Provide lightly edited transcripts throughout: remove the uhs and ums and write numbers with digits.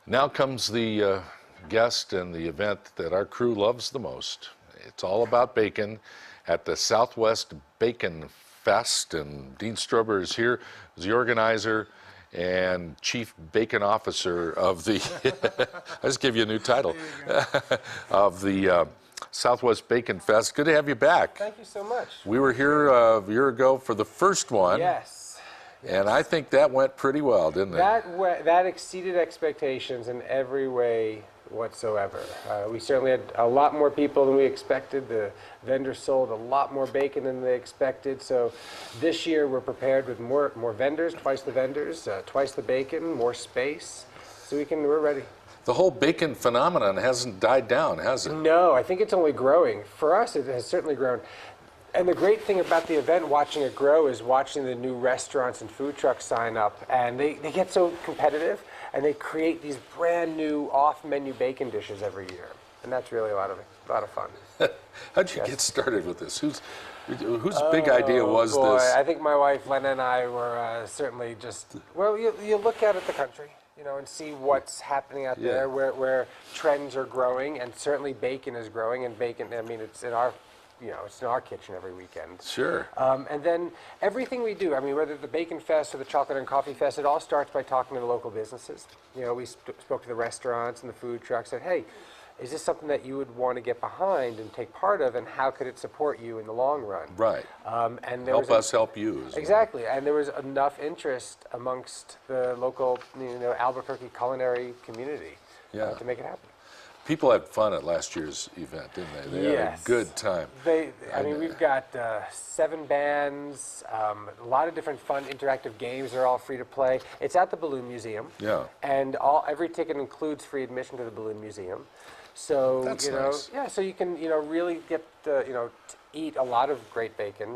Now comes the guest and the event that our crew loves the most. It's all about bacon at the Southwest Bacon Fest, and Dean Strober is here as the organizer and Chief Bacon Officer of the, I just gave you a new title, of the Southwest Bacon Fest. Good to have you back. Thank you so much. We were here a year ago for the first one. Yes. And I think that went pretty well, didn't it? That exceeded expectations in every way whatsoever. We certainly had a lot more people than we expected. The vendors sold a lot more bacon than they expected. So this year we're prepared with more vendors, twice the vendors, twice the bacon, more space. So we're ready. The whole bacon phenomenon hasn't died down, has it? No, I think it's only growing. For us, it has certainly grown. And the great thing about the event, watching it grow, is watching the new restaurants and food trucks sign up. And they get so competitive, and they create these brand new off-menu bacon dishes every year. And that's really a lot of fun. How'd you get started with this? Whose big idea was this? I think my wife, Lena, and I were certainly just, well, you look out at the country, you know, and see what's happening out there, where trends are growing, and certainly bacon is growing, and bacon, I mean, it's in our kitchen every weekend. Sure. And then everything we do, I mean, whether the Bacon Fest or the Chocolate and Coffee Fest, it all starts by talking to the local businesses. You know, we spoke to the restaurants and the food trucks, said, hey, is this something that you would want to get behind and take part of, and how could it support you in the long run? Right. And help us help you. Exactly. And there was enough interest amongst the local, Albuquerque culinary community to make it happen. People had fun at last year's event, didn't they? They had a good time. I mean, we've got 7 bands, a lot of different fun interactive games. They're all free to play. It's at the Balloon Museum. Yeah. And every ticket includes free admission to the Balloon Museum. So that's nice. Yeah. So you can really get to eat a lot of great bacon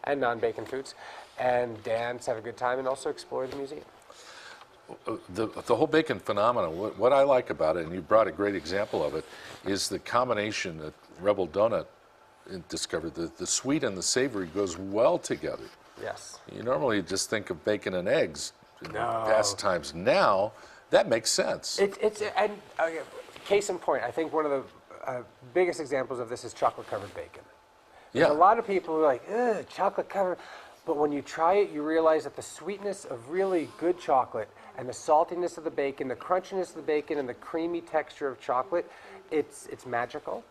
and non-bacon foods, and dance, have a good time, and also explore the museum. The whole bacon phenomenon, what I like about it, and you brought a great example of it, is the combination that Rebel Donut discovered. The sweet and the savory goes well together. Yes. You normally just think of bacon and eggs in past times. Now, that makes sense. Case in point, I think one of the biggest examples of this is chocolate-covered bacon. Yeah. A lot of people are like, ugh, chocolate-covered. But when you try it, you realize that the sweetness of really good chocolate and the saltiness of the bacon, the crunchiness of the bacon, and the creamy texture of chocolate, it's magical.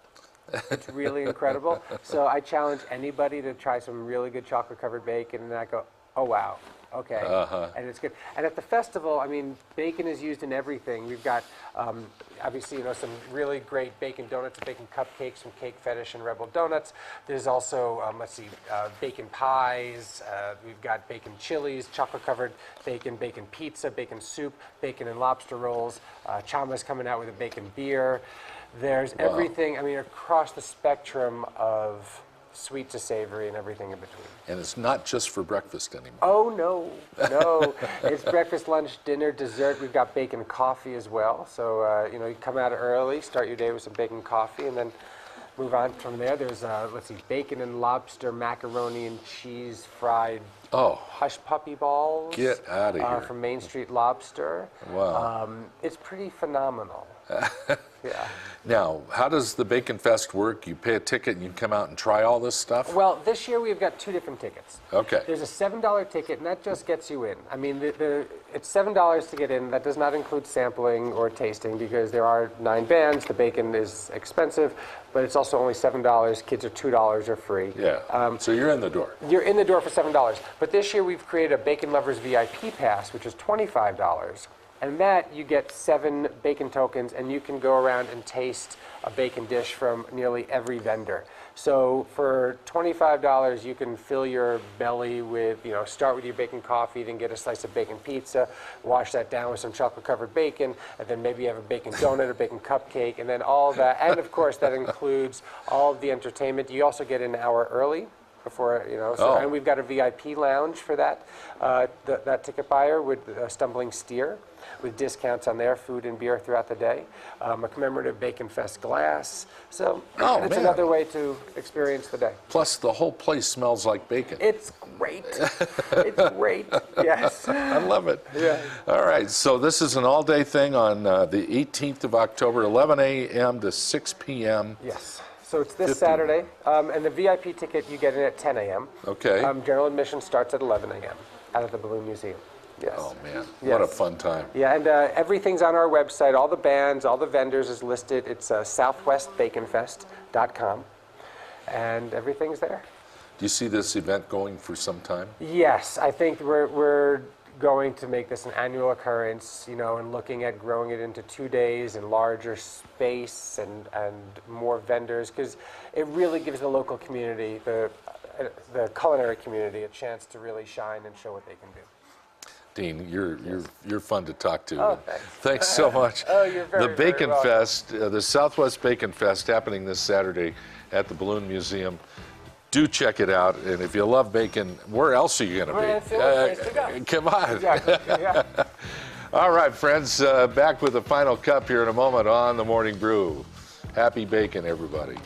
It's really incredible. So I challenge anybody to try some really good chocolate-covered bacon, and then I go, oh, wow. Okay, and it's good. And at the festival, I mean, bacon is used in everything. We've got, obviously, some really great bacon donuts, bacon cupcakes from Cake Fetish and Rebel Donuts. There's also, bacon pies. We've got bacon chilies, chocolate-covered bacon, bacon pizza, bacon soup, bacon and lobster rolls. Chama's coming out with a bacon beer. There's everything, I mean, across the spectrum of sweet to savory and everything in between. And it's not just for breakfast anymore. Oh, no. It's breakfast, lunch, dinner, dessert. We've got bacon coffee as well. So, you come out early, start your day with some bacon coffee, and then move on from there. There's, bacon and lobster, macaroni and cheese fried hush puppy balls. Get out of here. From Main Street Lobster. Wow. It's pretty phenomenal. Yeah. Now, how does the Bacon Fest work? You pay a ticket and you come out and try all this stuff? Well, this year we've got 2 different tickets. Okay. There's a $7 ticket, and that just gets you in. I mean, it's $7 to get in. That does not include sampling or tasting because there are 9 bands. The bacon is expensive, but it's also only $7. Kids are $2 or free. Yeah. So you're in the door. You're in the door for $7. But this year we've created a Bacon Lovers VIP Pass, which is $25. And that you get 7 bacon tokens, and you can go around and taste a bacon dish from nearly every vendor. So for $25, you can fill your belly with, start with your bacon coffee, then get a slice of bacon pizza, wash that down with some chocolate-covered bacon, and then maybe you have a bacon donut or bacon cupcake, and then all that. And of course, that includes all of the entertainment. You also get an hour early before, So, Oh. And we've got a VIP lounge for that that ticket buyer with Stumbling Steer, with discounts on their food and beer throughout the day. A commemorative Bacon Fest glass. So Oh, it's man. another way to experience the day. Plus, the whole place smells like bacon. It's great. It's great. Yes. I love it. Yeah. All right, so this is an all-day thing on the 18th of October, 11 a.m. to 6 p.m. Yes. So it's this 50. Saturday, and the VIP ticket you get in at 10 a.m. Okay. General admission starts at 11 a.m. out of the Balloon Museum. Yes. Oh, man, what a Yes. fun time. Yeah, and everything's on our website. All the bands, all the vendors is listed. It's southwestbaconfest.com, and everything's there. Do you see this event going for some time? Yes, I think we're going to make this an annual occurrence, and looking at growing it into 2 days and larger space and more vendors, because it really gives the local community, the culinary community, a chance to really shine and show what they can do. Dean, you're fun to talk to. Oh, thanks. Thanks so much. Oh, you're very, The Bacon very welcome. Fest, the Southwest Bacon Fest, happening this Saturday at the Balloon Museum. Do check it out, and if you love bacon, where else are you going to We're in be? Philadelphia, to go. Come on. Exactly. Yeah. All right, friends, back with the final cup here in a moment on the Morning Brew. Happy bacon, everybody.